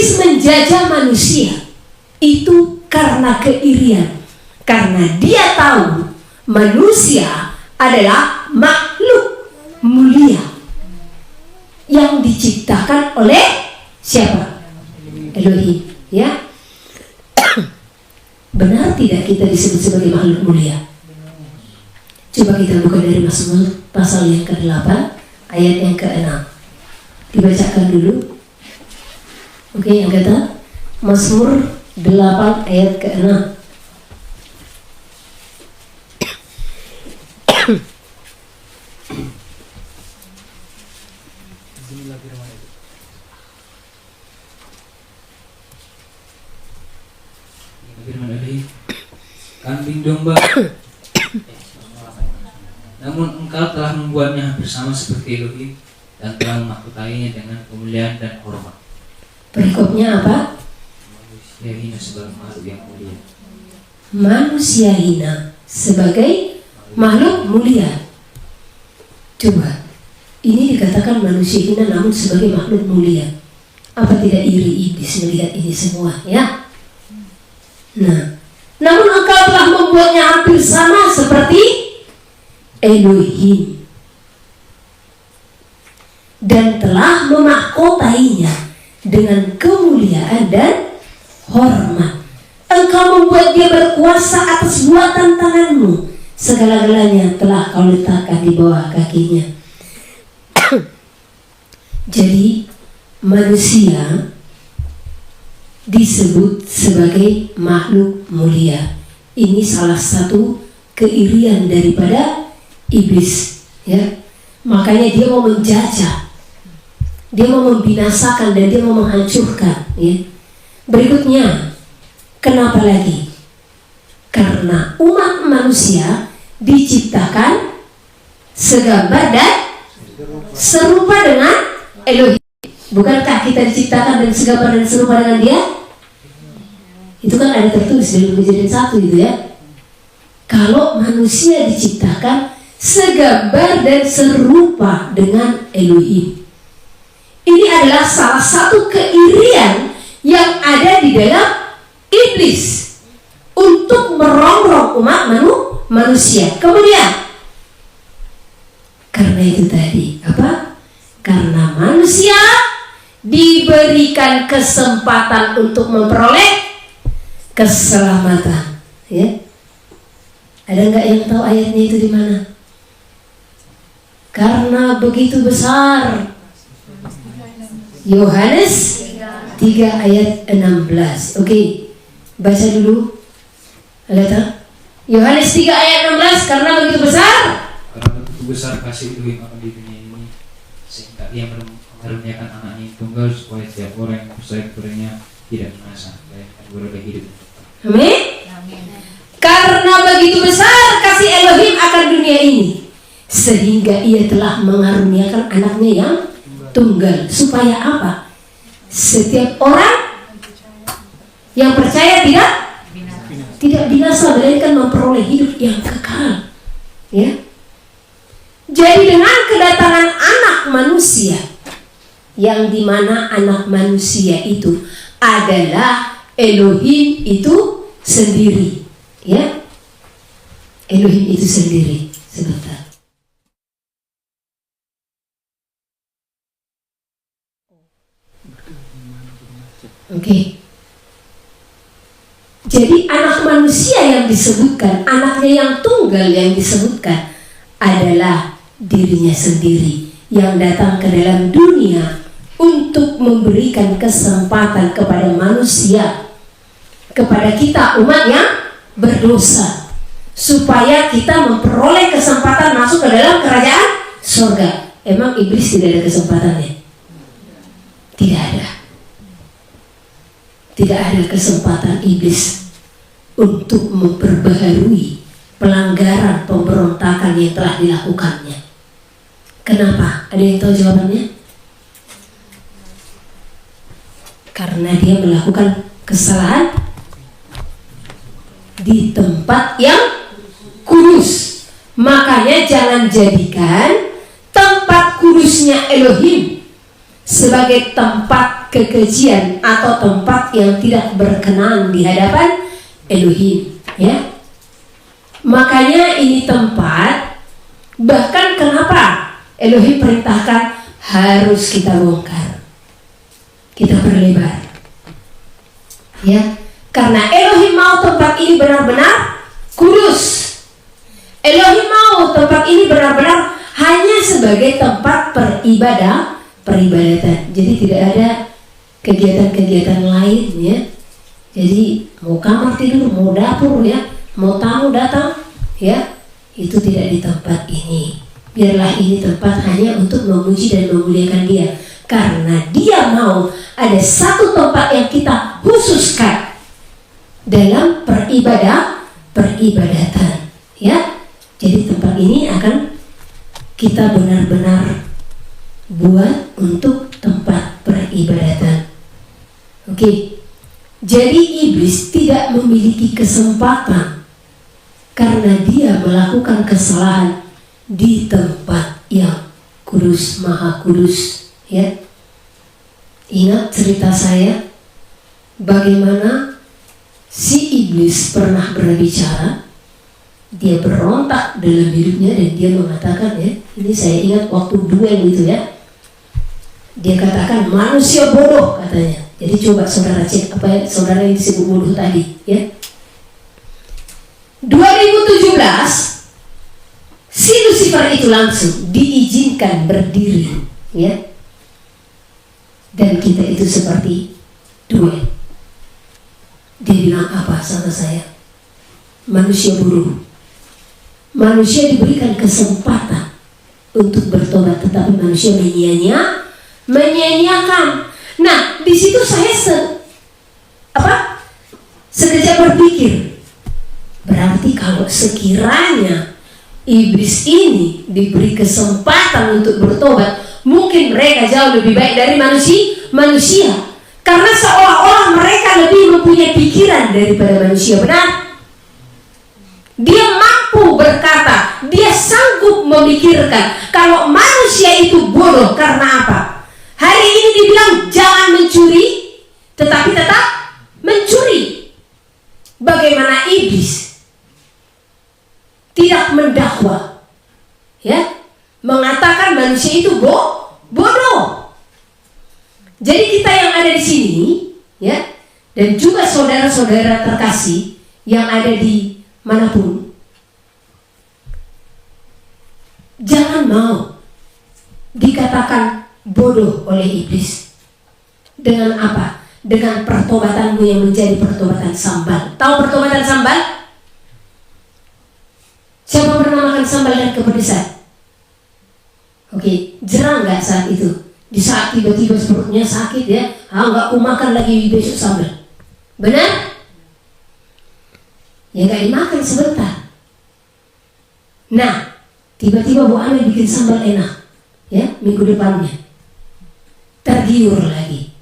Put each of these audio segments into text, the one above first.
iblis menjajah manusia itu karena keirian, karena dia tahu manusia adalah makhluk mulia yang diciptakan oleh siapa? Elohim, ya. Benar tidak kita disebut sebagai makhluk mulia? Coba kita buka dari Mazmur pasal yang ke-8 ayat yang ke-6. Dibacakan dulu. Oke, yang kata Mazmur 8 ayat ke-6. Kambing domba, namun engkau telah membuatnya hampir sama seperti Elohim dan telah memahkotainya dengan kemuliaan dan hormat. Berikutnya apa? Manusia hina sebagai makhluk yang mulia. Manusia hina sebagai makhluk mulia. Coba, ini dikatakan manusia hina namun sebagai makhluk mulia. Apa tidak iri iblis melihat ini semua, ya? Nah, namun engkau telah membuatnya hampir sama seperti Elohim dan telah memahkotainya dengan kemuliaan dan hormat. Engkau membuat dia berkuasa atas buatan tanganmu. Segala-galanya telah kau letakkan di bawah kakinya. Jadi manusia disebut sebagai makhluk mulia. Ini salah satu keirian daripada iblis, ya. Makanya dia mau menjajah, dia mau membinasakan dan dia mau menghancurkan, ya. Berikutnya, kenapa lagi? Karena umat manusia diciptakan segambar dan serupa dengan Elohim. Bukankah kita diciptakan dan segambar dan serupa dengan dia? Itu kan ada tertulis dalam Kejadian 1 gitu, ya. Kalau manusia diciptakan segambar dan serupa dengan Elohim, ini adalah salah satu keirian yang ada di dalam iblis untuk merongrong umat manusia. Kemudian, karena itu tadi apa? Karena manusia diberikan kesempatan untuk memperoleh keselamatan, ya. Ada nggak yang tahu ayatnya itu di mana? Karena begitu besar. Yohanes 3 ayat 16. Oke, baca dulu. Lihat, Yohanes 3 ayat 16. Karena begitu besar. Karena begitu besar kasih Elohim akan di dunia ini, sehingga ia mengaruniakan anaknya yang tunggal supaya setiap orang yang percaya kepadanya tidak binasa, melainkan beroleh hidup. Amin. Karena begitu besar kasih Elohim akan dunia ini, sehingga ia telah mengaruniakan anaknya yang tunggal. Supaya apa? Setiap orang yang percaya tidak binasa, melainkan memperoleh hidup yang kekal, ya. Jadi dengan kedatangan anak manusia, yang dimana anak manusia itu adalah Elohim itu sendiri, ya. Elohim itu sendiri. Sebentar. Oke. Jadi anak manusia yang disebutkan, anaknya yang tunggal yang disebutkan adalah dirinya sendiri yang datang ke dalam dunia untuk memberikan kesempatan kepada manusia, kepada kita umat yang berdosa, supaya kita memperoleh kesempatan masuk ke dalam kerajaan surga. Emang iblis tidak ada kesempatannya? Tidak ada. Tidak ada kesempatan iblis untuk memperbaharui pelanggaran pemberontakan yang telah dilakukannya. Kenapa? Ada yang tahu jawabannya? Karena dia melakukan kesalahan di tempat yang kudus. Makanya jangan jadikan tempat kudusnya Elohim sebagai tempat kekejian atau tempat yang tidak berkenan di hadapan Elohim, ya. Makanya ini tempat, bahkan kenapa Elohim perintahkan harus kita bongkar, kita perlebar, ya. Karena Elohim mau tempat ini benar-benar kudus. Elohim mau tempat ini benar-benar hanya sebagai tempat peribadatan. Jadi tidak ada kegiatan-kegiatan lain, ya. Jadi mau kamar tidur, mau dapur, ya, mau tamu datang, ya, itu tidak di tempat ini. Biarlah ini tempat hanya untuk memuji dan memuliakan Dia. Karena Dia mau ada satu tempat yang kita khususkan dalam peribadatan, ya. Jadi tempat ini akan kita benar-benar buat untuk tempat peribadatan. Oke. Jadi iblis tidak memiliki kesempatan karena dia melakukan kesalahan di tempat yang kudus, maha kudus, ya. Ingat cerita saya bagaimana si iblis pernah berbicara. Dia berontak dalam hidupnya dan dia mengatakan, ya, ini saya ingat waktu duel itu, ya. Dia katakan manusia bodoh, katanya. Jadi coba saudara cek apa ya, saudara yang disebut bodoh tadi, ya. 2017 si Lucifer itu langsung diizinkan berdiri, ya. Dan kita itu seperti duel. Dia bilang apa sama saya? Manusia bodoh. Manusia diberikan kesempatan untuk bertobat, tetapi manusia menyia-nyiakan. Nah, di situ saya sekejap berpikir, berarti kalau sekiranya iblis ini diberi kesempatan untuk bertobat, mungkin mereka jauh lebih baik dari manusia. Karena seolah-olah mereka lebih mempunyai pikiran daripada manusia, benar? Dia mampu berkata, dia sanggup memikirkan. Kalau manusia itu bodoh karena apa? Hari ini dibilang jangan mencuri, tetapi tetap mencuri. Bagaimana iblis tidak mendakwa, ya, mengatakan manusia itu bodoh. Jadi kita yang ada di sini, ya, dan juga saudara-saudara terkasih yang ada di manapun, jangan mau dikatakan bodoh oleh iblis. Dengan apa? Dengan pertobatanmu yang menjadi pertobatan sambal. Tahu pertobatan sambal? Siapa pernah makan sambal dan kepedesan? Oke, jerang nggak saat itu? Di saat tiba-tiba perutnya sakit, ya, nggak aku makan lagi besok sambal. Benar? Ya nggak dimakan sebentar. Nah, tiba-tiba Bu Ame bikin sambal enak, ya, minggu depannya tergiur lagi.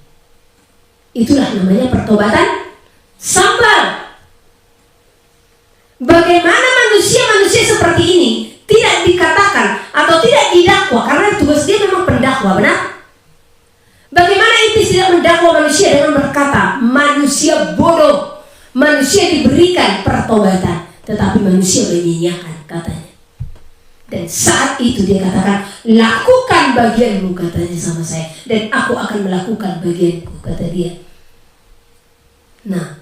Itulah namanya pertobatan sambal. Bagaimana manusia seperti ini tidak dikatakan atau tidak didakwa, karena tugas dia memang pendakwa, benar? Bagaimana iblis tidak mendakwa manusia dengan berkata manusia bodoh? Manusia diberikan pertobatan, tetapi manusia menyia-nyiakan, katanya. Dan saat itu dia katakan, lakukan bagianmu, katanya sama saya, dan aku akan melakukan bagianku, kata dia. Nah,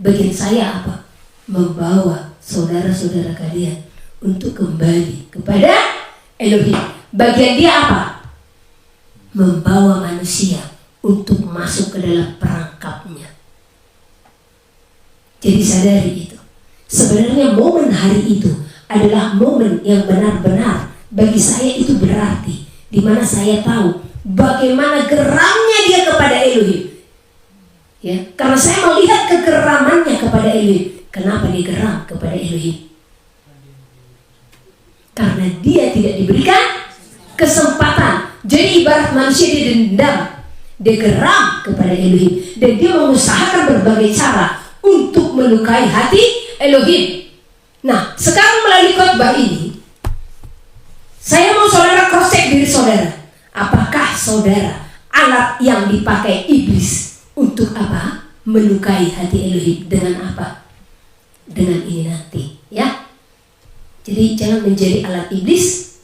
bagian saya apa? Membawa saudara-saudara kalian untuk kembali kepada Elohim. Bagian dia apa? Membawa manusia untuk masuk ke dalam perangkapnya. Jadi sadari itu. Sebenarnya momen hari itu adalah momen yang benar-benar bagi saya itu berarti, di mana saya tahu bagaimana geramnya dia kepada Elohim. Ya, karena saya melihat kegeramannya kepada Elohim. Kenapa dia geram kepada Elohim? Karena dia tidak diberikan kesempatan. Jadi ibarat manusia dia dendam, dia geram kepada Elohim, dan dia mengusahakan berbagai cara untuk melukai hati Elohim. Nah, sekarang melalui khotbah ini, saya mau saudara cross check diri saudara. Apakah saudara alat yang dipakai iblis untuk apa? Melukai hati Elohim. Dengan apa? Dengan ini nanti, ya. Jadi jangan menjadi alat iblis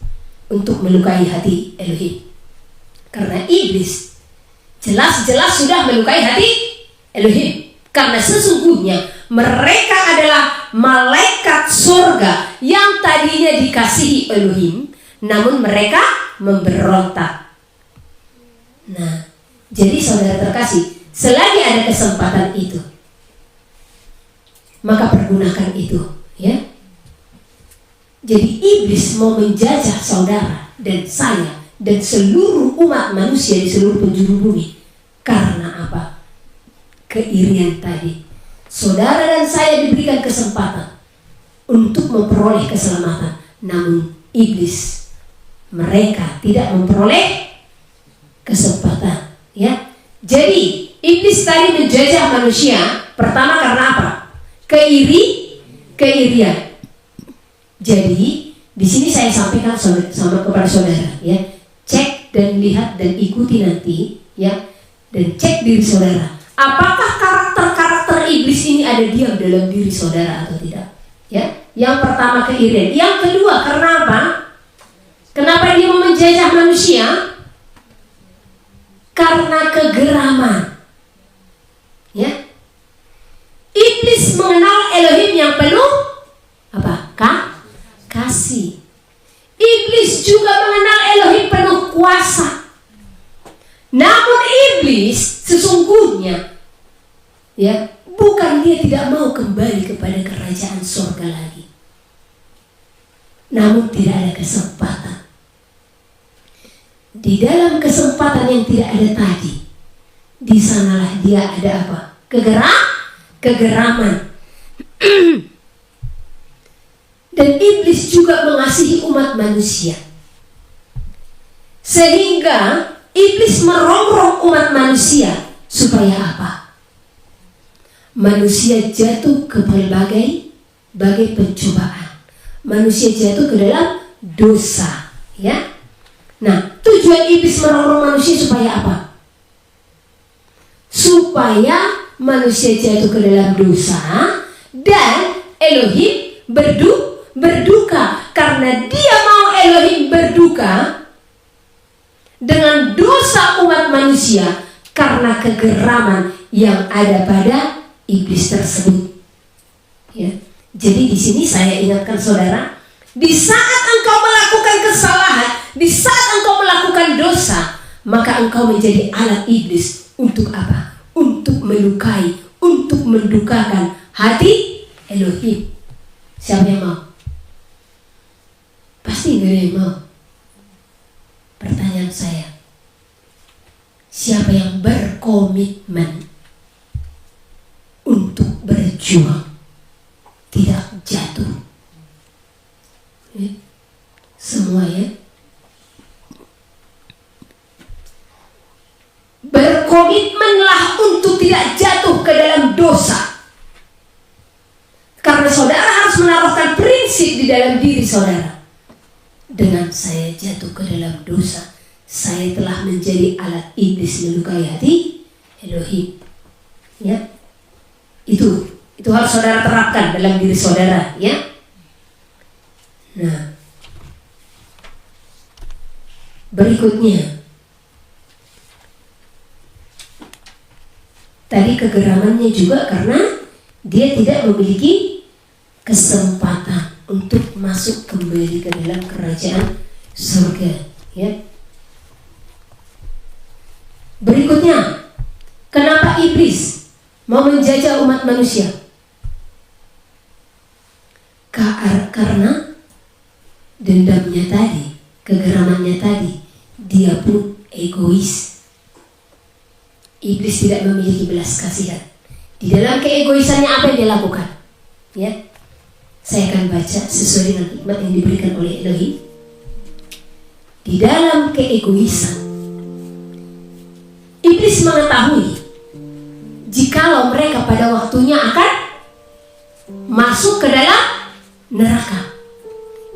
untuk melukai hati Elohim. Karena iblis jelas-jelas sudah melukai hati Elohim. Karena sesungguhnya mereka adalah malaikat surga yang tadinya dikasihi Elohim, namun mereka memberontak. Nah, jadi saudara terkasih, selagi ada kesempatan itu, maka pergunakan itu, ya. Jadi iblis mau menjajah saudara dan saya dan seluruh umat manusia di seluruh penjuru bumi. Karena apa? Keirian tadi. Saudara dan saya diberikan kesempatan untuk memperoleh keselamatan, namun iblis, mereka tidak memperoleh kesempatan, ya. Jadi iblis tadi menjajah manusia pertama karena apa? Keirian. Jadi di sini saya sampaikan sama kepada saudara, ya. Cek dan lihat dan ikuti nanti, ya. Dan cek diri saudara. Apakah karakter-karakter iblis ini ada diam dalam diri saudara atau tidak? Ya, yang pertama keirian. Yang kedua, karena apa? Kenapa dia mau menjajah manusia? Karena kegeraman. Ya, iblis mengenal Elohim yang penuh apa? Kasih. Iblis juga mengenal Elohim penuh kuasa. Namun iblis sesungguhnya, ya, bukan dia tidak mau kembali kepada kerajaan surga lagi, namun tidak ada kesempatan. Di dalam kesempatan yang tidak ada tadi, di sanalah dia ada apa? Kegeraman. Dan iblis juga mengasihi umat manusia, sehingga iblis merongrong umat manusia supaya apa? Manusia jatuh ke berbagai pencobaan. Manusia jatuh ke dalam dosa, ya. Nah, tujuan iblis merongrong manusia supaya apa? Supaya manusia jatuh ke dalam dosa dan Elohim berduka. Karena dia mau Elohim berduka dengan dosa umat manusia karena kegeraman yang ada pada iblis tersebut, ya. Jadi di sini saya ingatkan saudara, di saat engkau melakukan kesalahan, di saat engkau melakukan dosa, maka engkau menjadi alat iblis untuk apa? Untuk melukai, untuk mendukakan hati Elohim. Siapa yang mau? Pasti nggak ada yang mau. Pertanyaan saya, siapa yang berkomitmen untuk berjuang tidak jatuh? Semua, ya. Berkomitmenlah untuk tidak jatuh ke dalam dosa. Karena saudara harus menaruhkan prinsip di dalam diri saudara. Dengan saya jatuh ke dalam dosa, saya telah menjadi alat iblis melukai hati Elohim, ya. Itu harus saudara terapkan dalam diri saudara, ya. Nah, berikutnya, tadi kegeramannya juga karena dia tidak memiliki kesempatan untuk masuk kembali ke dalam kerajaan surga, ya. Berikutnya, kenapa iblis mau menjajah umat manusia? Karena dendamnya tadi, kegeramannya tadi, dia pun egois. Iblis tidak memiliki belas kasihan. Di dalam keegoisannya apa yang dia lakukan? Ya, saya akan baca sesuai dengan hikmat yang diberikan oleh Elohim. Di dalam keegoisan, iblis mengetahui jikalau mereka pada waktunya akan masuk ke dalam neraka.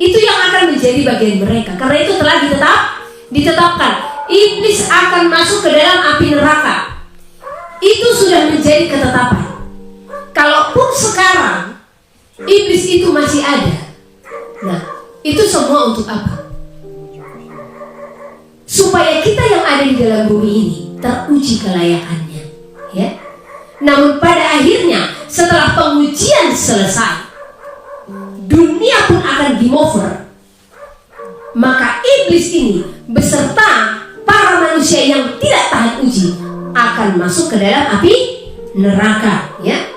Itu yang akan menjadi bagian mereka. Karena itu telah ditetapkan iblis akan masuk ke dalam api neraka. Itu sudah menjadi ketetapan. Kalaupun sekarang iblis itu masih ada, nah itu semua untuk apa? Supaya kita yang ada di dalam bumi ini teruji kelayakannya, ya. Namun pada akhirnya setelah pengujian selesai, dunia pun akan game over. Maka iblis ini beserta para manusia yang tidak tahan uji akan masuk ke dalam api neraka, ya.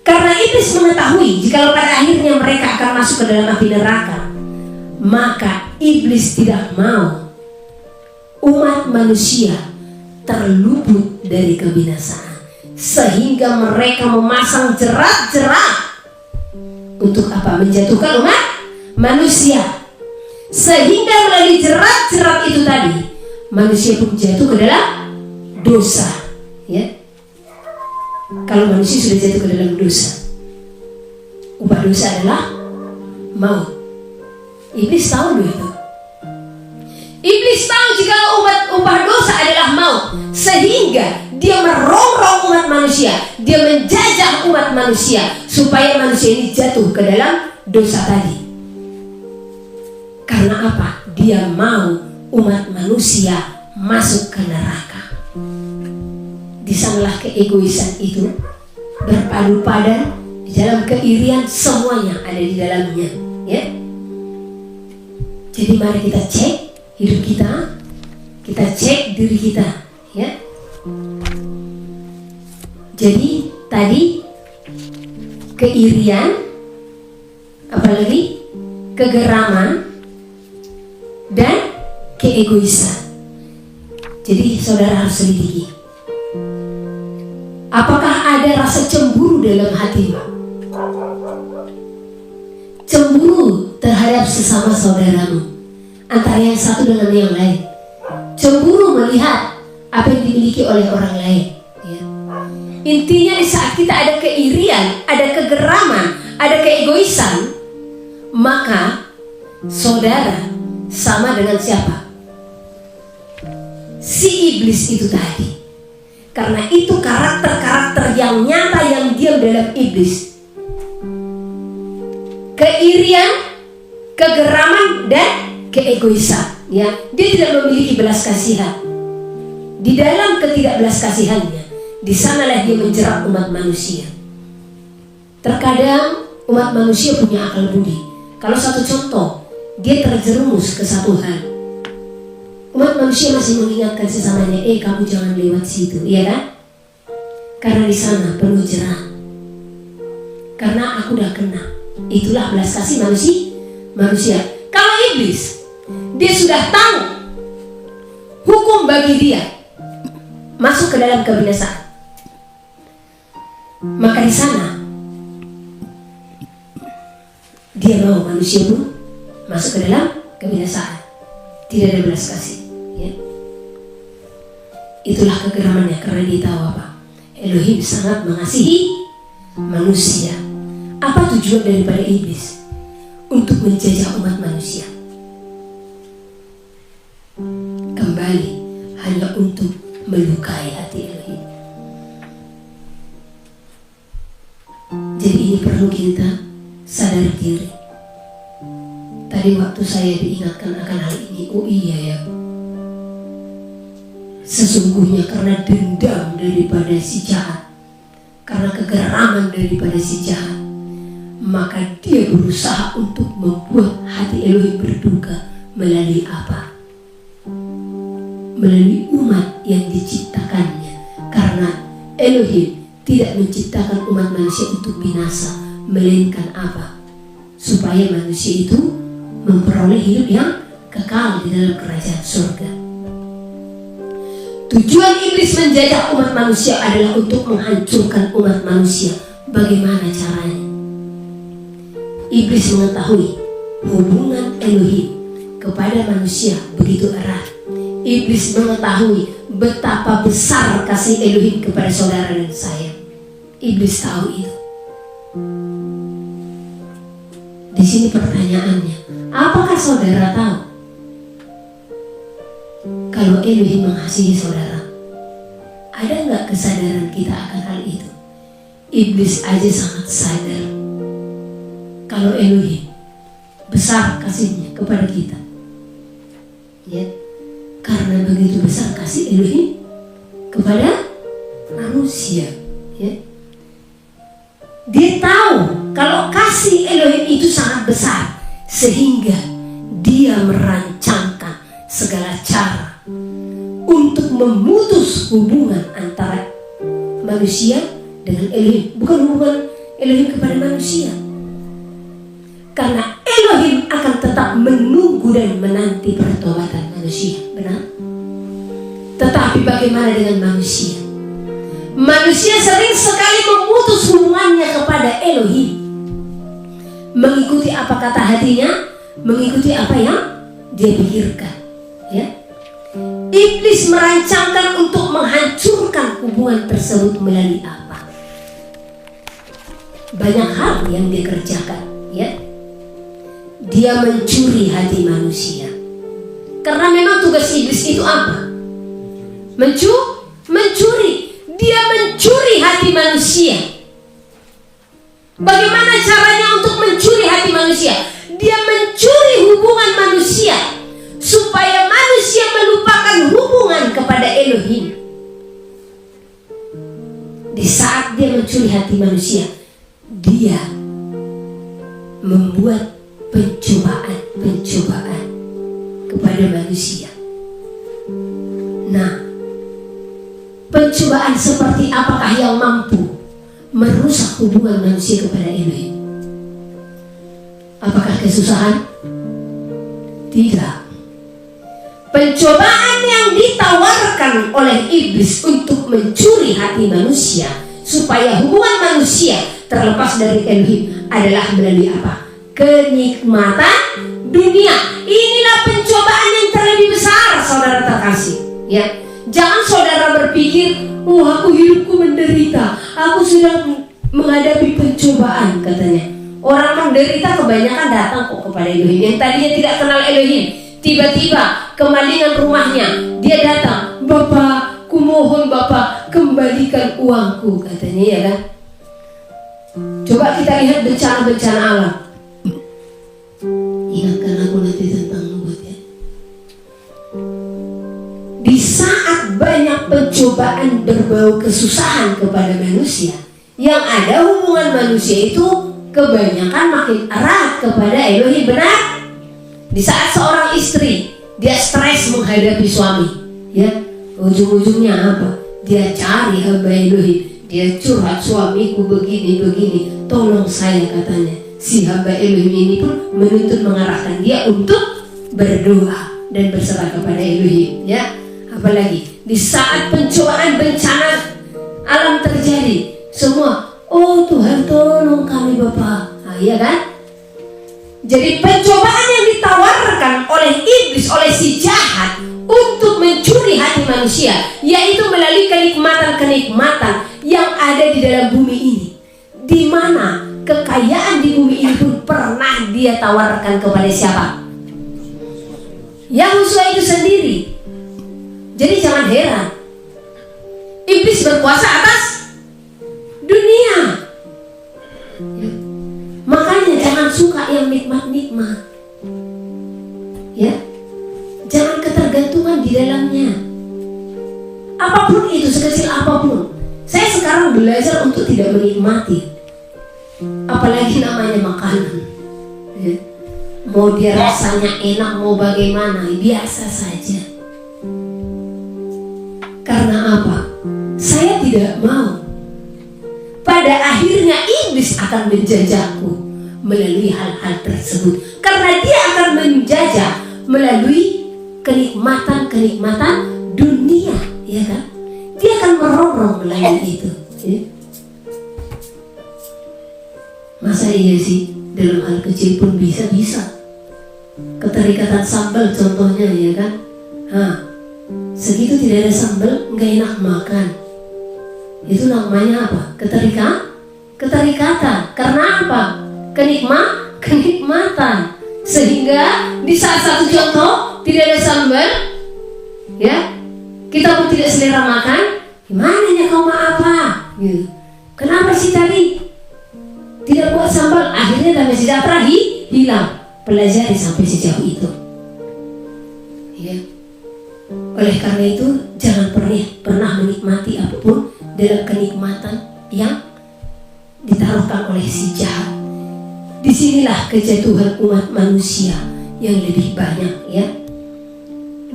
Karena iblis mengetahui jika pada akhirnya mereka akan masuk ke dalam api neraka, maka iblis tidak mau umat manusia terluput dari kebinasaan, sehingga mereka memasang jerat-jerat untuk apa? Menjatuhkan umat manusia, sehingga melalui jerat-jerat itu tadi manusia pun jatuh ke dalam dosa, ya. Kalau manusia sudah jatuh ke dalam dosa, upah dosa adalah maut. Iblis tahu itu. Iblis tahu jika upah dosa adalah maut, sehingga dia merongrong umat manusia, dia menjajah umat manusia supaya manusia ini jatuh ke dalam dosa tadi. Karena apa? Dia mau umat manusia masuk ke neraka. Di sanalah keegoisan itu berpadu padan, di dalam keirian semuanya ada di dalamnya, ya. Jadi mari kita cek hidup kita cek diri kita, ya. Jadi tadi keirian, apalagi kegeraman dan keegoisan. Jadi saudara harus selidiki, apakah ada rasa cemburu dalam hatimu? Cemburu terhadap sesama saudaramu, antara yang satu dengan yang lain. Cemburu melihat apa yang dimiliki oleh orang lain, ya. Intinya di saat kita ada keirian, ada kegeraman, ada keegoisan, maka saudara sama dengan siapa? Si iblis itu tadi. Karena itu karakter-karakter yang nyata yang diam dalam iblis. Keirian, kegeraman, dan keegoisan, ya. Dia tidak memiliki belas kasihan. Di dalam ketidakbelas kasihannya, di sanalah dia menjerat umat manusia. Terkadang umat manusia punya akal budi. Kalau satu contoh, dia terjerumus ke satu hal, umat manusia masih mengingatkan sesamanya, kamu jangan lewat situ, iya kan? Karena di sana penuh jerat. Karena aku udah kena. Itulah belas kasih manusia. Kalau iblis, dia sudah tahu hukum bagi dia masuk ke dalam kebinasaan, maka di sana dia mau manusia pun masuk ke dalam kebinasaan. Tidak ada belas kasih, ya. Itulah kegeramannya, karena dia tahu apa? Elohim sangat mengasihi manusia. Apa tujuan daripada iblis? Untuk menjajah umat manusia. Kembali hanya untuk melukai hati Elohim. Jadi ini perlu kita sadar diri. Tadi waktu saya diingatkan akan hal ini, oh iya ya, sesungguhnya karena dendam daripada si jahat, karena kegeraman daripada si jahat, maka dia berusaha untuk membuat hati Elohim berduka. Melalui apa? Melalui umat yang diciptakannya. Karena Elohim tidak menciptakan umat manusia untuk binasa, melainkan apa? Supaya manusia itu memperoleh hidup yang kekal di dalam kerajaan surga. Tujuan iblis menjajah umat manusia adalah untuk menghancurkan umat manusia. Bagaimana caranya? Iblis mengetahui hubungan Elohim kepada manusia begitu erat. Iblis mengetahui betapa besar kasih Elohim kepada saudara dan saya. Iblis tahu itu. Di sini pertanyaannya, apakah saudara tahu kalau Elohim mengasihi saudara? Ada nggak kesadaran kita akan hal itu? Iblis aja sangat sadar kalau Elohim besar kasihnya kepada kita, ya, karena begitu besar kasih Elohim kepada manusia, ya. Dia tahu kalau kasih Elohim itu sangat besar, sehingga dia merancangkan segala cara untuk memutus hubungan antara manusia dengan Elohim. Bukan hubungan Elohim kepada manusia, karena Elohim akan tetap menunggu dan menanti pertobatan manusia, benar? Tetapi bagaimana dengan manusia? Manusia sering sekali memutus hubungannya kepada Elohim, mengikuti apa kata hatinya, mengikuti apa yang dia pikirkan, ya. Iblis merancangkan untuk menghancurkan hubungan tersebut melalui apa? Banyak hal yang dia kerjakan, ya. Dia mencuri hati manusia. Karena memang tugas iblis itu apa? Mencuri. Dia mencuri hati manusia. Bagaimana caranya untuk mencuri hati manusia? Dia mencuri hubungan manusia supaya manusia melupakan hubungan kepada Elohim. Di saat dia mencuri hati manusia, dia membuat pencobaan kepada manusia. Nah, pencobaan seperti apakah yang mampu merusak hubungan manusia kepada Elohim? Apakah kesusahan? Tidak. Pencobaan yang ditawarkan oleh iblis untuk mencuri hati manusia supaya hubungan manusia terlepas dari Elohim adalah melalui apa? Kenikmatan dunia. Inilah pencobaan yang terlebih besar, saudara terkasih, ya. Jangan saudara berpikir, aku hidupku menderita, aku sedang menghadapi pencobaan, katanya. Orang menderita kebanyakan datang kok kepada Elohim. Yang tadinya tidak kenal Elohim, tiba-tiba kemalingan rumahnya, dia datang, Bapak, kumohon Bapak kembalikan uangku, katanya, ya kan. Coba kita lihat bencana-bencana alam. Ingatkan aku nanti tentang Nubuat, ya. Di saat banyak pencobaan berbau kesusahan kepada manusia, yang ada hubungan manusia itu kebanyakan makin erat kepada Elohim, benar? Di saat seorang istri dia stres menghadapi suami, ya, ujung-ujungnya apa? Dia cari hamba Elohim, dia curhat, suamiku begini, tolong saya, katanya. Si hamba Elohim ini pun menuntut, mengarahkan dia untuk berdoa dan berserah kepada Elohim, ya. Apalagi di saat pencobaan bencana alam terjadi, semua, oh Tuhan tolong kami Bapak, iya kan? Jadi pencobaan yang ditawarkan oleh iblis, oleh si jahat untuk mencuri hati manusia, yaitu melalui kenikmatan-kenikmatan yang ada di dalam bumi ini, di mana kekayaan di bumi ini pun pernah dia tawarkan kepada siapa? Yahusua itu sendiri. Jadi jangan heran, iblis berkuasa atas dunia, ya. Makanya jangan suka yang nikmat-nikmat, ya. Jangan ketergantungan di dalamnya. Apapun itu, sekecil apapun. Saya sekarang belajar untuk tidak menikmati, apalagi namanya makanan, ya. Mau dia rasanya enak, mau bagaimana, biasa saja. Karena apa? Saya tidak mau pada akhirnya iblis akan menjajahku melalui hal-hal tersebut. Karena dia akan menjajah melalui kenikmatan-kenikmatan dunia, ya kan? Dia akan merongrong melalui itu, ya. Masa iya sih dalam hal kecil pun bisa-bisa. Keterikatan sambal contohnya, ya kan? Segitu tidak ada sambal, nggak enak makan. Itu namanya apa? Keterikatan. Karena apa? Kenikmatan. Sehingga di saat satu contoh tidak ada sambal, ya. Kita pun tidak selera makan, gimananya kau mau apa? Gitu. Kenapa sih tadi tidak buat sambal? Akhirnya damai sejahtera hilang. Pelajari sampai sejauh itu. Ya. Oleh karena itu jangan pernah menikmati apapun dalam kenikmatan yang ditaruhkan oleh si jahat. Disinilah kejatuhan umat manusia yang lebih banyak, ya.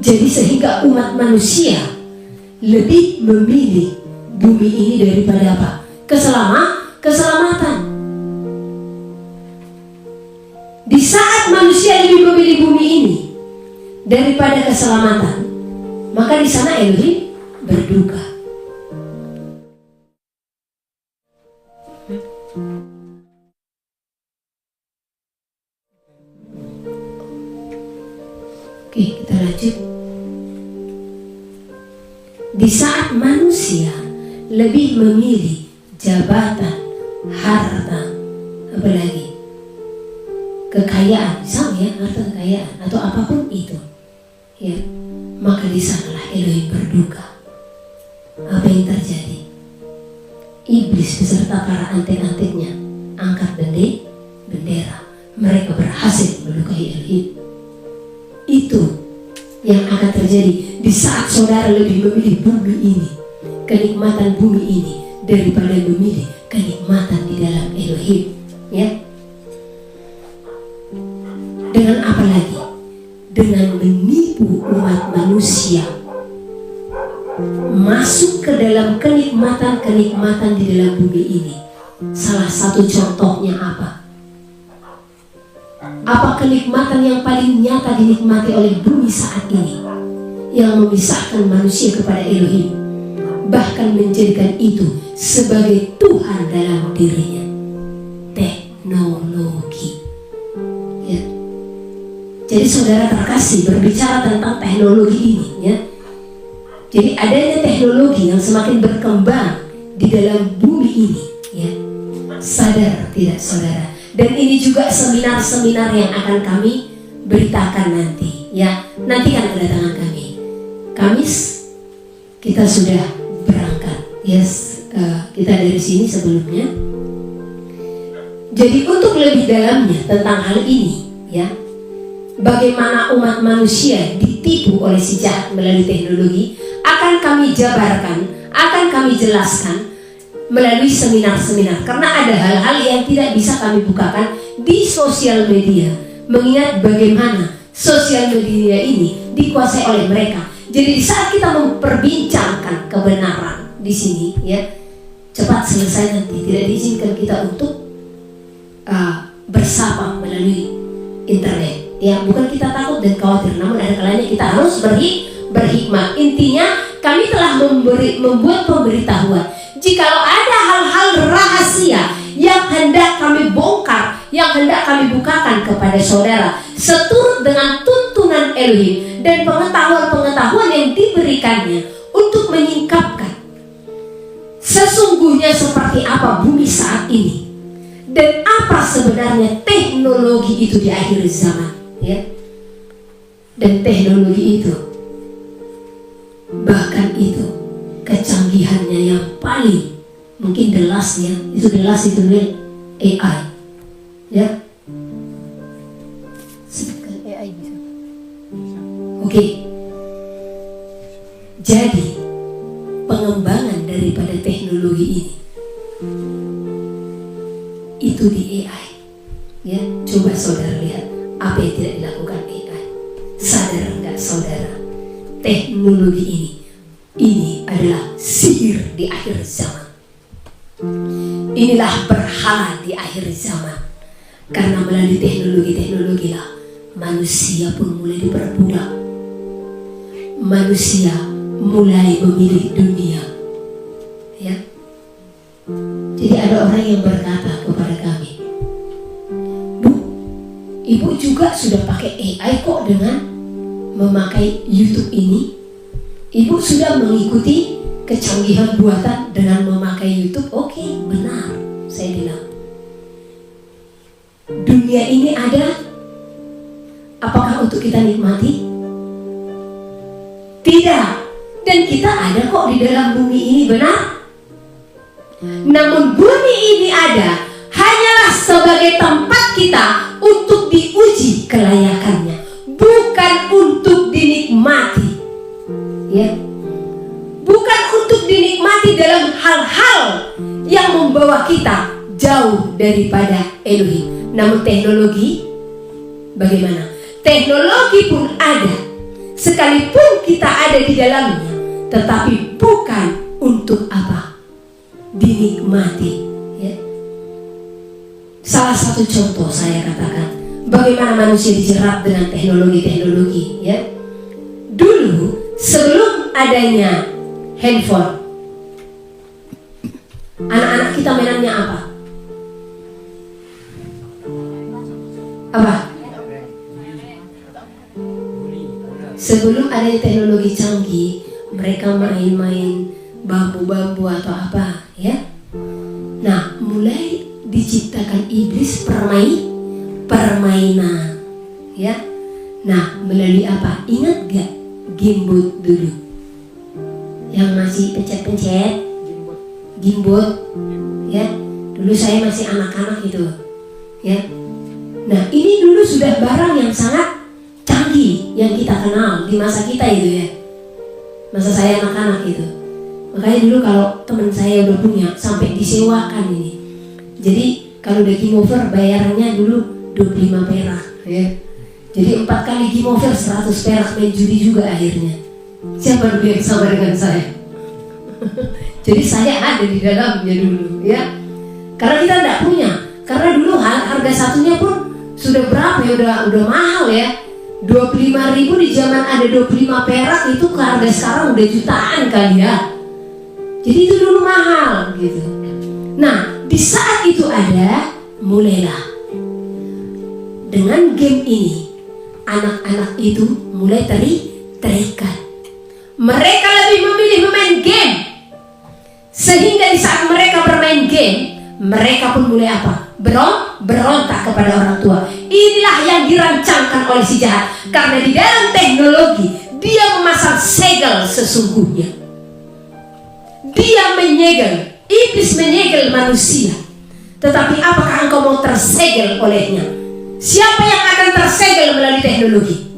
Jadi sehingga umat manusia lebih memilih bumi ini daripada apa? Keselamatan. Di saat manusia lebih memilih bumi ini daripada keselamatan, maka di sana Elohim berduka. Oke, kita lanjut. Di saat manusia lebih memilih jabatan, harta, apalagi kekayaan, misalnya ya, harta kekayaan atau apapun itu, ya, maka di sanalah Elohim berduka. Apa yang terjadi? Iblis beserta para antek-anteknya angkat bendera. Mereka berhasil melukai Elohim. Itu yang akan terjadi di saat saudara lebih memilih bumi ini, kenikmatan bumi ini, daripada memilih kenikmatan di dalam Elohim, ya. Dengan apa lagi? Dengan menipu umat manusia masuk ke dalam kenikmatan-kenikmatan di dalam bumi ini. Salah satu contohnya apa? Apa kenikmatan yang paling nyata dinikmati oleh bumi saat ini, yang memisahkan manusia kepada Elohim, bahkan menjadikan itu sebagai Tuhan dalam dirinya? Teknologi, ya. Jadi saudara terkasih, berbicara tentang teknologi ini, ya. Jadi adanya teknologi yang semakin berkembang di dalam bumi ini, ya. Sadar tidak saudara? Dan ini juga seminar-seminar yang akan kami beritakan nanti, ya. Nantikan kedatangan kami. Kamis kita sudah berangkat, yes, kita dari sini sebelumnya. Jadi untuk lebih dalamnya tentang hal ini, ya, bagaimana umat manusia ditipu oleh si jahat melalui teknologi, akan kami jabarkan, akan kami jelaskan melalui seminar-seminar. Karena ada hal-hal yang tidak bisa kami bukakan di sosial media, mengingat bagaimana sosial media ini dikuasai oleh mereka. Jadi saat kita memperbincangkan kebenaran di sini, ya, cepat selesai nanti. Tidak diizinkan kita untuk bersapa melalui internet, ya. Bukan kita takut dan khawatir, namun ada kalanya kita harus berhikmat. Intinya kami telah membuat pemberitahuan. Jikalau ada hal-hal rahasia yang hendak kami bongkar, yang hendak kami bukakan kepada saudara, seturut dengan tuntunan Elohim dan pengetahuan-pengetahuan yang diberikannya untuk menyingkapkan sesungguhnya seperti apa bumi saat ini dan apa sebenarnya teknologi itu di akhir zaman, ya. Dan teknologi itu, bahkan itu kecanggihannya yang paling mungkin the last itu AI, ya. Sebutkan AI bisa. Oke. Jadi pengembangan daripada teknologi ini itu di AI, ya. Coba saudara lihat apa yang tidak dilakukan AI. Sadar enggak saudara? Teknologi ini adalah sihir di akhir zaman. Inilah berhala di akhir zaman. Karena melalui teknologi lah manusia pun mulai diperbudak. Manusia mulai memilih dunia, ya. Jadi ada orang yang berkata kepada kami, "Bu, Ibu juga sudah pakai AI kok dengan memakai YouTube ini. Ibu sudah mengikuti kecanggihan buatan dengan memakai YouTube." Oke, benar, saya bilang. Dunia ini ada, apakah untuk kita nikmati? Tidak. Dan kita ada kok di dalam bumi ini, benar? Namun bumi ini ada hanyalah sebagai tempat kita untuk diuji kelayakannya, bukan untuk dinikmati. Ya. Bukan untuk dinikmati dalam hal-hal yang membawa kita jauh daripada Elohim. Namun teknologi bagaimana? Teknologi pun ada, sekalipun kita ada di dalamnya, tetapi bukan untuk apa? Dinikmati. Ya. Salah satu contoh saya katakan, bagaimana manusia dijerat dengan teknologi-teknologi. Ya. Dulu sebelum adanya handphone, anak-anak kita mainannya apa? Apa? Sebelum adanya teknologi canggih, mereka main-main bambu-bambu atau apa, ya. Nah, mulai diciptakan iblis permainan, ya. Nah, melalui apa? Ingat gak gimbot dulu? Yang masih pencet-pencet, gimbot, ya. Dulu saya masih anak-anak itu, ya. Nah, ini dulu sudah barang yang sangat canggih yang kita kenal di masa kita itu, ya. Masa saya anak-anak itu. Makanya dulu kalau teman saya udah punya sampai disewakan ini. Jadi kalau udah game over bayarannya dulu 25 perak, ya. Jadi 4 kali game over 100 perak, main judi juga akhirnya. Siapa dulu yang sama dengan saya? Jadi saya ada di dalamnya dulu, ya. Karena kita tidak punya. Karena dulu harga satunya pun sudah berapa ya, udah mahal, ya. 25.000 di zaman ada 25 perak itu ke harga sekarang udah jutaan kali, ya. Jadi itu dulu mahal gitu. Nah, di saat itu ada, mulailah dengan game ini anak-anak itu mulai terikat. Mereka lebih memilih bermain game, sehingga di saat mereka bermain game, mereka pun mulai apa? Berontak kepada orang tua. Inilah yang dirancangkan oleh si jahat, karena di dalam teknologi dia memasang segel sesungguhnya. Dia menyegel, iblis menyegel manusia. Tetapi apakah engkau mau tersegel olehnya? Siapa yang akan tersegel melalui teknologi?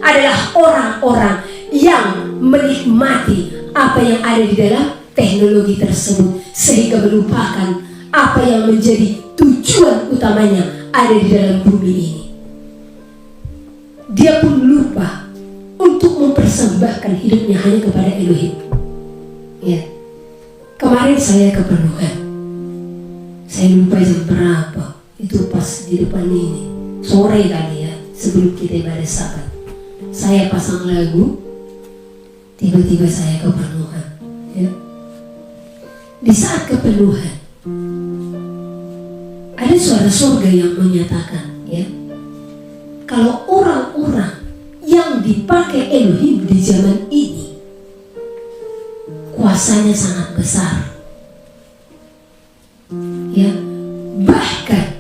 Adalah orang-orang yang menikmati apa yang ada di dalam teknologi tersebut, sehingga melupakan apa yang menjadi tujuan utamanya ada di dalam bumi ini. Dia pun lupa untuk mempersembahkan hidupnya hanya kepada Elohim. Ya. Kemarin saya ke Penuhan. Saya lupa jam berapa. Itu pas di depan ini. Sore kali, ya, sebelum kita ibadah Sabat. Saya pasang lagu. Tiba-tiba saya ke Penuhan, ya. Di saat kepenuhan, ada suara surga yang menyatakan, ya, kalau orang-orang yang dipakai Elohim di zaman ini kuasanya sangat besar, ya, bahkan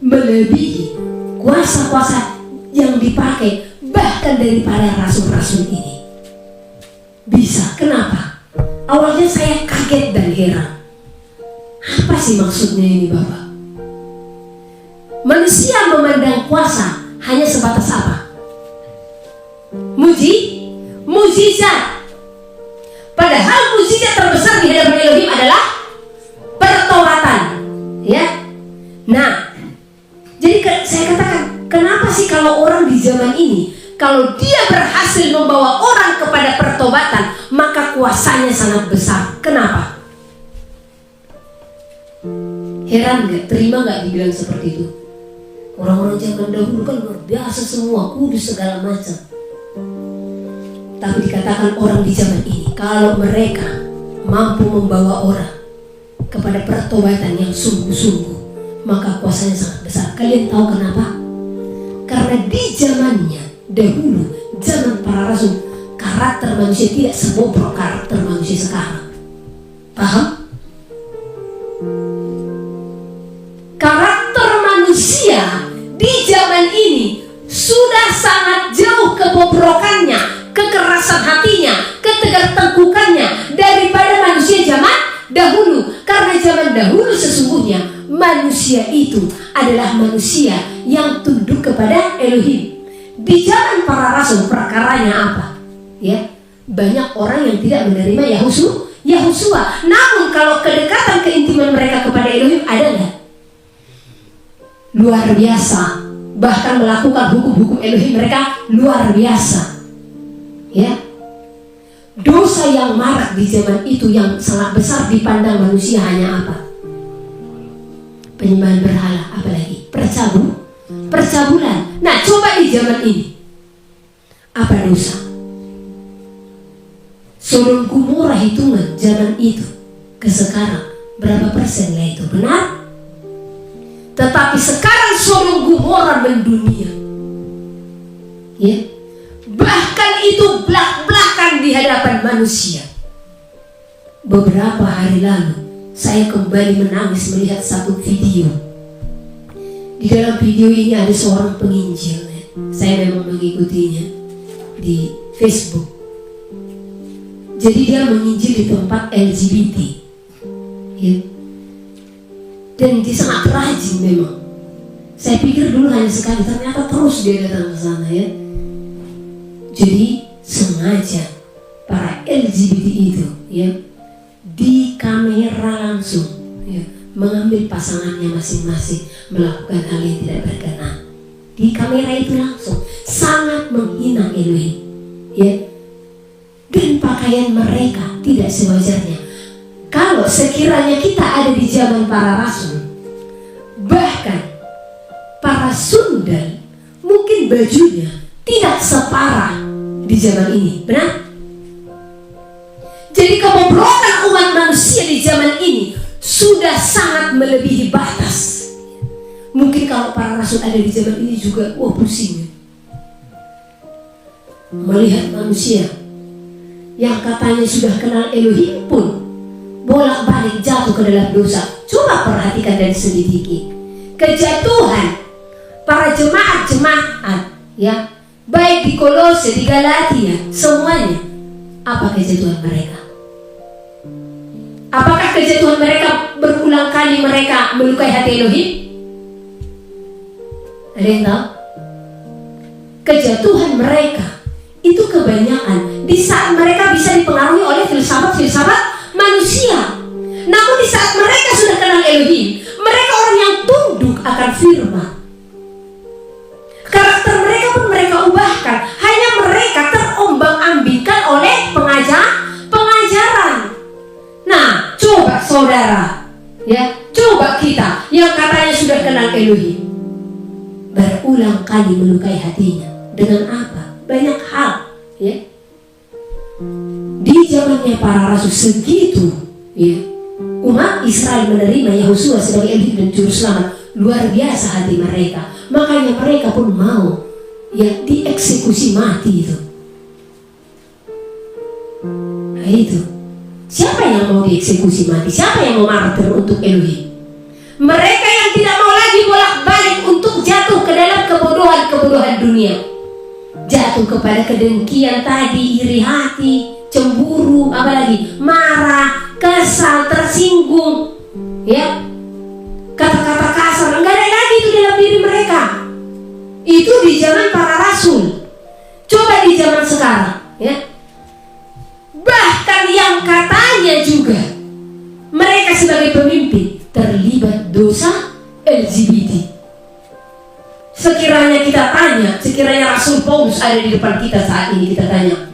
melebihi kuasa-kuasa yang dipakai bahkan daripada rasul-rasul ini. Bisa, kenapa? Awalnya saya kaget dan heran. Apa sih maksudnya ini, Bapak? Manusia memandang kuasa hanya sebatas apa? Mujizat. Padahal mujizat terbesar di hadapan Elohim adalah pertobatan, ya. Nah, jadi saya katakan, kenapa sih kalau orang di zaman ini, kalau dia berhasil membawa orang kepada pertobatan, maka kuasanya sangat besar. Kenapa? Heran gak? Terima gak dibilang seperti itu? Orang-orang zaman dahulu kan luar biasa semua, kudus segala macam. Tapi dikatakan orang di zaman ini, kalau mereka mampu membawa orang kepada pertobatan yang sungguh-sungguh, maka kuasanya sangat besar. Kalian tahu kenapa? Karena di zamannya dahulu, zaman para rasul, karakter manusia tidak sebobrok karakter manusia sekarang. Paham? Karakter manusia di zaman ini sudah sangat jauh kebobrokannya, kekerasan hatinya dahulu sesungguhnya manusia itu adalah manusia yang tunduk kepada Elohim. Di zaman para rasul perkaranya apa? Ya, banyak orang yang tidak menerima Yahusua. Namun kalau kedekatan keintiman mereka kepada Elohim ada nggak? Luar biasa. Bahkan melakukan hukum-hukum Elohim mereka luar biasa. Ya. Dosa yang marak di zaman itu yang sangat besar dipandang manusia hanya apa? Penyembahan berhala, apalagi percabulan. Nah, coba di zaman ini apa dosa? Sodom Gomora hitungan zaman itu ke sekarang berapa persen lah itu, benar? Tetapi sekarang Sodom Gomora mendunia, ya, bahkan itu belak-belakan di hadapan manusia. Beberapa hari lalu saya kembali menangis melihat satu video. Di dalam video ini ada seorang penginjil, saya memang mengikutinya di Facebook. Jadi dia menginjil di tempat LGBT, ya. Dan dia sangat rajin memang. Saya pikir dulu hanya sekali, ternyata terus dia datang ke sana, ya. Jadi sengaja para LGBT itu, ya, di kamera langsung, ya, mengambil pasangannya masing-masing melakukan hal yang tidak berkenan. Di kamera itu langsung sangat menghina Elohim, ya. Dan pakaian mereka tidak sewajarnya. Kalau sekiranya kita ada di zaman para rasul, bahkan para sundal, mungkin bajunya tidak separah di zaman ini, benar? Jadi kebobrokan umat manusia di zaman ini sudah sangat melebihi batas. Mungkin kalau para rasul ada di zaman ini juga, wah pusing melihat manusia yang katanya sudah kenal Elohim pun bolak-balik jatuh ke dalam dosa. Coba perhatikan dan selidiki kejatuhan para jemaat-jemaat, ya, baik di Kolose, di Galatia, semuanya. Apa kejatuhan mereka? Apakah kejatuhan mereka berulang kali mereka melukai hati Elohim? Ada yang tahu? Kejatuhan mereka itu kebanyakan di saat mereka bisa dipengaruhi oleh filsafat manusia. Namun di saat mereka sudah kenal Elohim, mereka orang yang tunduk akan firman. Karakter mereka pun mereka ubahkan. Hanya mereka terombang-ambingkan oleh pengajaran. Nah, coba saudara, ya, coba kita yang katanya sudah kenal Elohim berulang kali melukai hatinya dengan apa? Banyak hal, ya. Di zamannya para rasul segitu, ya, umat Israel menerima Yahusua sebagai Elohim dan Juru Selamat. Luar biasa hati mereka. Makanya mereka pun mau, ya, dieksekusi mati itu. Nah itu, siapa yang mau dieksekusi mati? Siapa yang mau martir untuk Elohim? Mereka yang tidak mau lagi bolak-balik untuk jatuh ke dalam kebodohan dunia. Jatuh kepada kedengkian tadi, iri hati, cemburu, apalagi marah, kesal, tersinggung, ya, kata-kata kasar, enggak ada lagi itu dalam diri mereka. Itu di zaman para rasul. Coba di zaman sekarang, ya, bahkan yang katanya juga mereka sebagai pemimpin terlibat dosa LGBT. Sekiranya kita tanya, sekiranya Rasul Paulus ada di depan kita saat ini, kita tanya,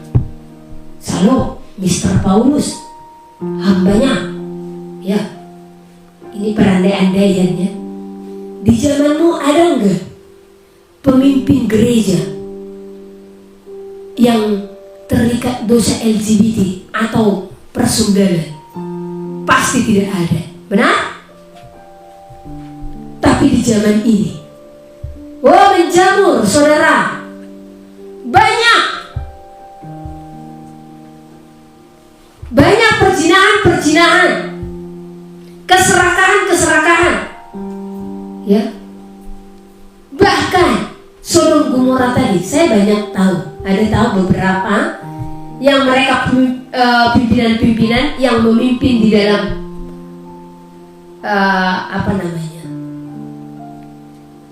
"Halo, Mr. Paulus, hambanya, ya, ini perandai-andaiannya, di zamanmu ada enggak pemimpin gereja yang terikat dosa LGBT atau persundalan?" Pasti tidak ada, benar? Tapi di zaman ini, wah, menjamur, saudara. Banyak perjinahan, keserakahan, ya. Bahkan Sodom Gomora tadi, saya banyak tahu, ada beberapa yang mereka pimpinan-pimpinan yang memimpin di dalam apa namanya,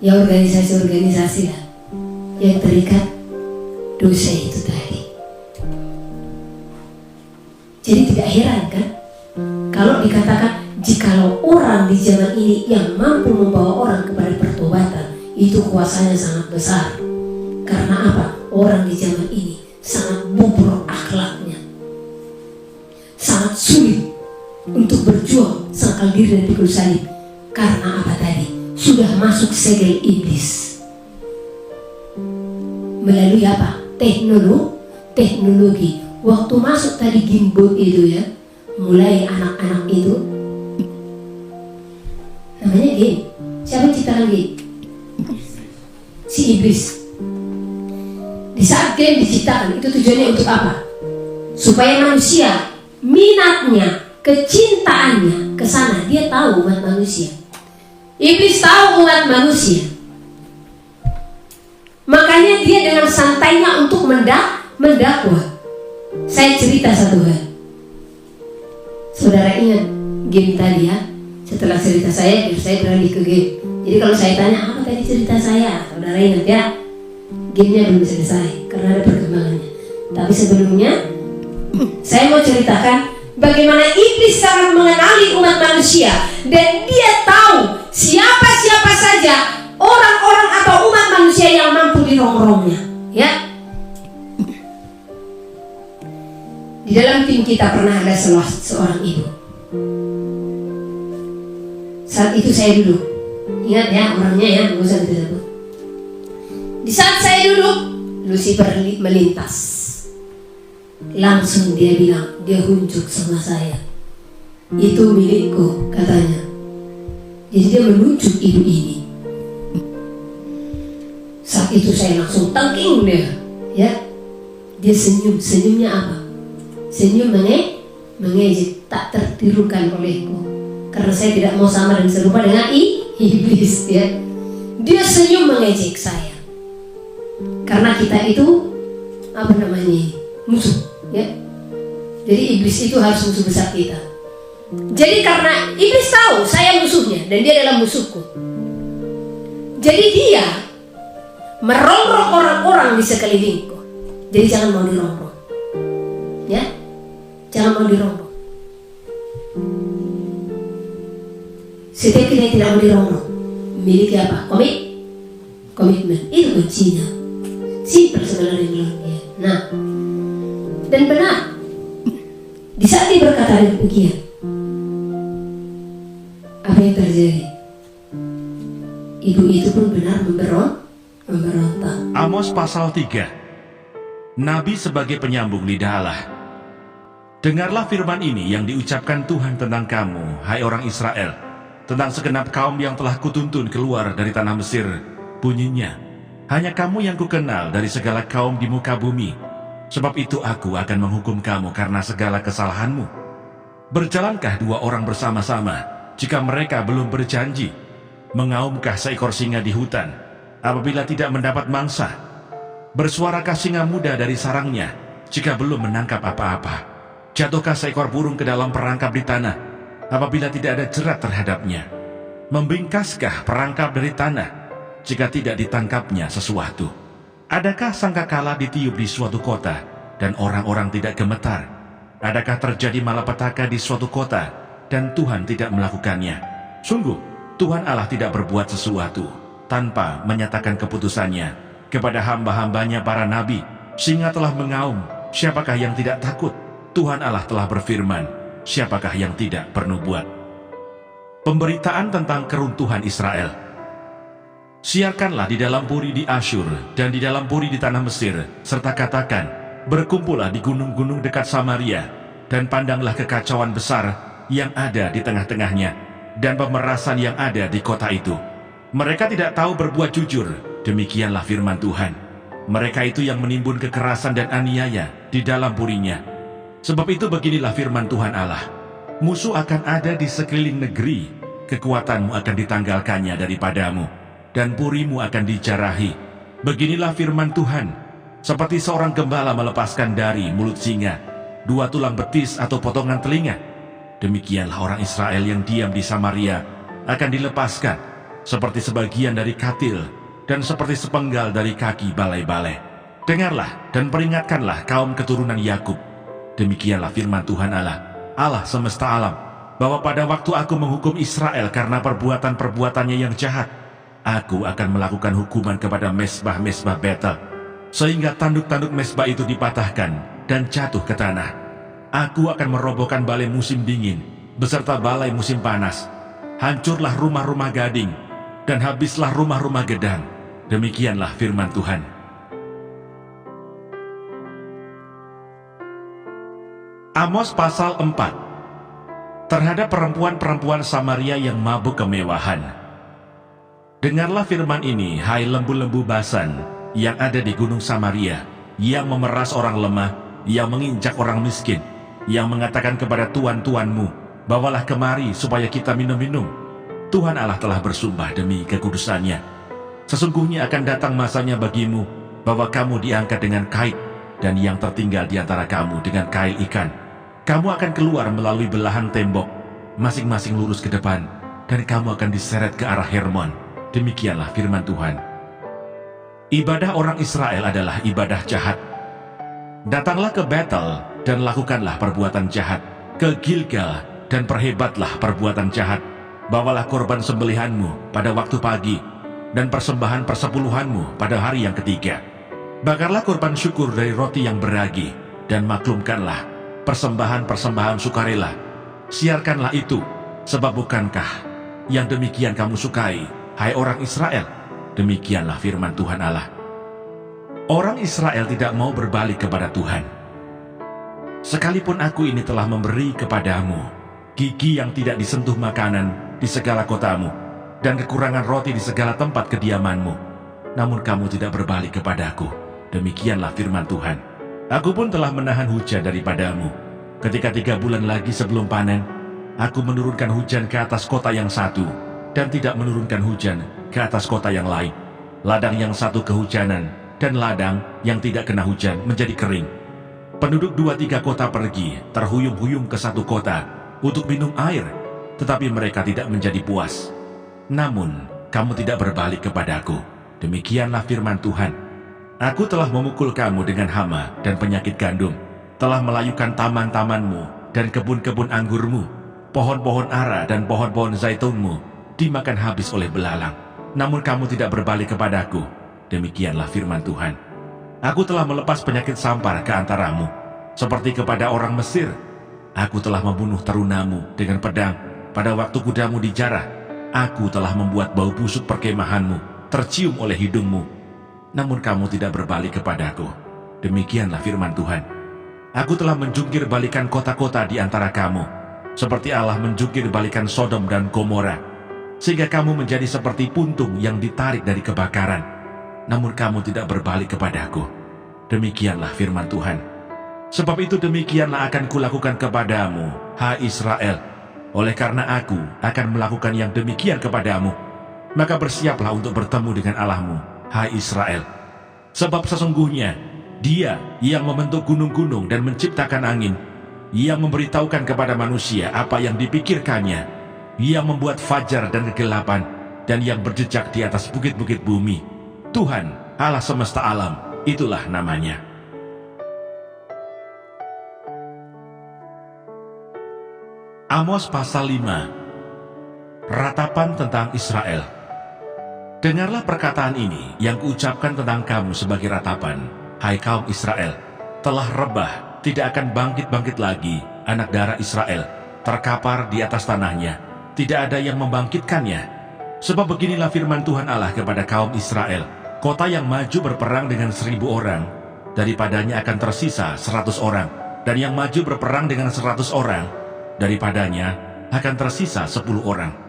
ya organisasi-organisasi lah yang terikat dosa itu tadi. Jadi tidak heran kan kalau dikatakan jikalau orang di zaman ini yang mampu membawa orang kepada pertobatan, itu kuasanya sangat besar. Karena apa? Orang di zaman ini sangat bobrok akhlaknya, sangat sulit untuk berjuang sangkal diri dan pikul salib. Karena apa tadi? Sudah masuk segel iblis melalui apa? Teknologi. Waktu masuk tadi gimbal itu ya, mulai anak-anak itu namanya game. Siapa yang ciptakan game? Si iblis. Di saat game diciptakan, itu tujuannya untuk apa? Supaya manusia minatnya, kecintaannya ke sana. Dia tahu umat manusia. Iblis tahu umat manusia. Makanya dia dengan santainya untuk mendakwa. Saya cerita satu hal. Saudara ingat game tadi ya? Setelah cerita saya beralih ke game. Jadi kalau saya tanya apa tadi cerita saya, saudara ingat ya? Gamenya belum selesai karena ada perkembangannya. Tapi sebelumnya saya mau ceritakan bagaimana iblis sangat mengenali umat manusia dan dia tahu siapa-siapa saja orang-orang atau umat manusia yang mampu dirongrongnya. Ya. Di dalam tim kita pernah ada seorang ibu. Saat itu saya duduk. Ingat ya orangnya ya, nggak usah disebut. Di saat saya duduk, Lucifer melintas. Langsung dia bilang, dia hunjuk sama saya. Itu milikku, katanya. Jadi dia menunjuk ibu ini. Saat itu saya langsung tangking dia. Ya, dia senyum. Senyumnya apa? Senyum mengejek, tak tertirukan olehku. Karena saya tidak mau sama dan serupa dengan iblis. Ya, dia senyum mengejek saya. Karena kita itu apa namanya, musuh. Ya, jadi iblis itu harus musuh besar kita. Jadi karena iblis tahu saya musuhnya dan dia adalah musuhku, jadi dia merongrong orang-orang di sekelilingku. Jadi jangan mau dirongrong, ya, jangan mau dirongrong. Setiap kita yang tidak mau dirongrong memiliki apa? Komitmen. Itu kuncinya. Simpel sebenarnya bilang dia. Nah, dan benar. Di saat dia berkata demikian, apa yang terjadi? Ibu itu pun benar memberontak. Amos pasal 3. Nabi sebagai penyambung lidah Allah. Dengarlah firman ini yang diucapkan Tuhan tentang kamu, hai orang Israel, tentang segenap kaum yang telah kutuntun keluar dari tanah Mesir. Bunyinya, hanya kamu yang kukenal dari segala kaum di muka bumi. Sebab itu aku akan menghukum kamu karena segala kesalahanmu. Berjalankah dua orang bersama-sama jika mereka belum berjanji? Mengaumkah seekor singa di hutan apabila tidak mendapat mangsa? Bersuarakah singa muda dari sarangnya jika belum menangkap apa-apa? Jatuhkah seekor burung ke dalam perangkap di tanah apabila tidak ada jerat terhadapnya? Membingkaskah perangkap dari tanah jika tidak ditangkapnya sesuatu? Adakah sangkakala ditiup di suatu kota dan orang-orang tidak gemetar? Adakah terjadi malapetaka di suatu kota dan Tuhan tidak melakukannya? Sungguh, Tuhan Allah tidak berbuat sesuatu tanpa menyatakan keputusannya kepada hamba-hambanya para nabi. Singa telah mengaum, siapakah yang tidak takut? Tuhan Allah telah berfirman, siapakah yang tidak bernubuat? Pemberitaan tentang keruntuhan Israel. Siarkanlah di dalam puri di Asyur dan di dalam puri di tanah Mesir, serta katakan, berkumpullah di gunung-gunung dekat Samaria, dan pandanglah kekacauan besar yang ada di tengah-tengahnya, dan pemerasan yang ada di kota itu. Mereka tidak tahu berbuat jujur, demikianlah firman Tuhan. Mereka itu yang menimbun kekerasan dan aniaya di dalam purinya. Sebab itu beginilah firman Tuhan Allah, musuh akan ada di sekeliling negeri, kekuatanmu akan ditanggalkannya daripadamu, dan purimu akan dijarahi. Beginilah firman Tuhan, seperti seorang gembala melepaskan dari mulut singa 2 tulang betis atau potongan telinga, demikianlah orang Israel yang diam di Samaria akan dilepaskan, seperti sebagian dari katil dan seperti sepenggal dari kaki balai-balai. Dengarlah dan peringatkanlah kaum keturunan Yakub. Demikianlah firman Tuhan Allah, Allah semesta alam, bahwa pada waktu aku menghukum Israel karena perbuatan-perbuatannya yang jahat, aku akan melakukan hukuman kepada mesbah-mesbah Betel, sehingga tanduk-tanduk mesbah itu dipatahkan dan jatuh ke tanah. Aku akan merobohkan balai musim dingin beserta balai musim panas. Hancurlah rumah-rumah gading dan habislah rumah-rumah gedang. Demikianlah firman Tuhan. Amos pasal 4. Terhadap perempuan-perempuan Samaria yang mabuk kemewahan. Dengarlah firman ini, hai lembu-lembu Basan yang ada di gunung Samaria, yang memeras orang lemah, yang menginjak orang miskin, yang mengatakan kepada tuan-tuanmu, bawalah kemari supaya kita minum-minum. Tuhan Allah telah bersumpah demi kekudusannya, sesungguhnya akan datang masanya bagimu, bahwa kamu diangkat dengan kait, dan yang tertinggal di antara kamu dengan kail ikan. Kamu akan keluar melalui belahan tembok, masing-masing lurus ke depan, dan kamu akan diseret ke arah Hermon. Demikianlah firman Tuhan. Ibadah orang Israel adalah ibadah jahat. Datanglah ke Betel dan lakukanlah perbuatan jahat, ke Gilgal dan perhebatlah perbuatan jahat. Bawalah korban sembelihanmu pada waktu pagi, dan persembahan persepuluhanmu pada hari yang ketiga. Bakarlah korban syukur dari roti yang beragi, dan maklumkanlah persembahan-persembahan sukarela. Siarkanlah itu, sebab bukankah yang demikian kamu sukai, hai orang Israel? Demikianlah firman Tuhan Allah. Orang Israel tidak mau berbalik kepada Tuhan. Sekalipun aku ini telah memberi kepadamu gigi yang tidak disentuh makanan di segala kotamu, dan kekurangan roti di segala tempat kediamanmu, namun kamu tidak berbalik kepadaku. Demikianlah firman Tuhan. Aku pun telah menahan hujan daripadamu. Ketika 3 bulan lagi sebelum panen, aku menurunkan hujan ke atas kota yang satu, dan tidak menurunkan hujan ke atas kota yang lain. Ladang yang satu kehujanan, dan ladang yang tidak kena hujan menjadi kering. Penduduk 2-3 kota pergi, terhuyung-huyung ke satu kota untuk minum air, tetapi mereka tidak menjadi puas. Namun, kamu tidak berbalik kepadaku. Demikianlah firman Tuhan. Aku telah memukul kamu dengan hama dan penyakit gandum, telah melayukan taman-tamanmu dan kebun-kebun anggurmu, pohon-pohon ara dan pohon-pohon zaitunmu dimakan habis oleh belalang. Namun kamu tidak berbalik kepadaku. Demikianlah firman Tuhan. Aku telah melepas penyakit sampar ke antaramu, seperti kepada orang Mesir. Aku telah membunuh terunamu dengan pedang pada waktu kudamu dijarah. Aku telah membuat bau busuk perkemahanmu tercium oleh hidungmu. Namun kamu tidak berbalik kepadaku. Demikianlah firman Tuhan. Aku telah menjungkir balikan kota-kota di antara kamu, seperti Allah menjungkir balikan Sodom dan Gomora, sehingga kamu menjadi seperti puntung yang ditarik dari kebakaran. Namun kamu tidak berbalik kepadaku. Demikianlah firman Tuhan. Sebab itu demikianlah akan kulakukan kepadamu, hai Israel. Oleh karena aku akan melakukan yang demikian kepadamu, maka bersiaplah untuk bertemu dengan Allahmu, hai Israel. Sebab sesungguhnya Dia yang membentuk gunung-gunung dan menciptakan angin, yang memberitahukan kepada manusia apa yang dipikirkannya, yang membuat fajar dan kegelapan, dan yang berjejak di atas bukit-bukit bumi. Tuhan, Allah semesta alam, itulah namanya. Amos pasal 5. Ratapan tentang Israel. Dengarlah perkataan ini yang kuucapkan tentang kamu sebagai ratapan, hai kaum Israel. Telah rebah, tidak akan bangkit-bangkit lagi anak darah Israel, terkapar di atas tanahnya, tidak ada yang membangkitkannya. Sebab beginilah firman Tuhan Allah kepada kaum Israel. Kota yang maju berperang dengan 1000 orang, daripadanya akan tersisa 100 orang. Dan yang maju berperang dengan 100 orang, daripadanya akan tersisa 10 orang.